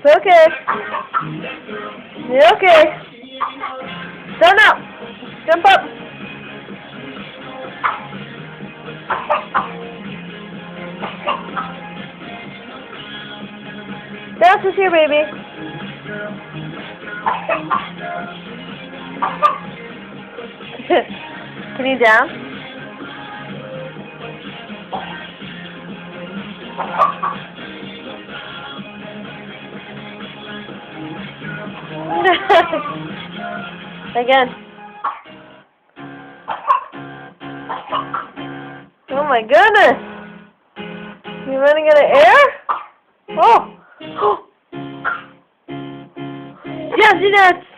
Okay. You're okay. Stand up. Jump up. Bounce is here, baby. Can you down? Again. Oh my goodness! You running out of air? Oh! Yes, you did!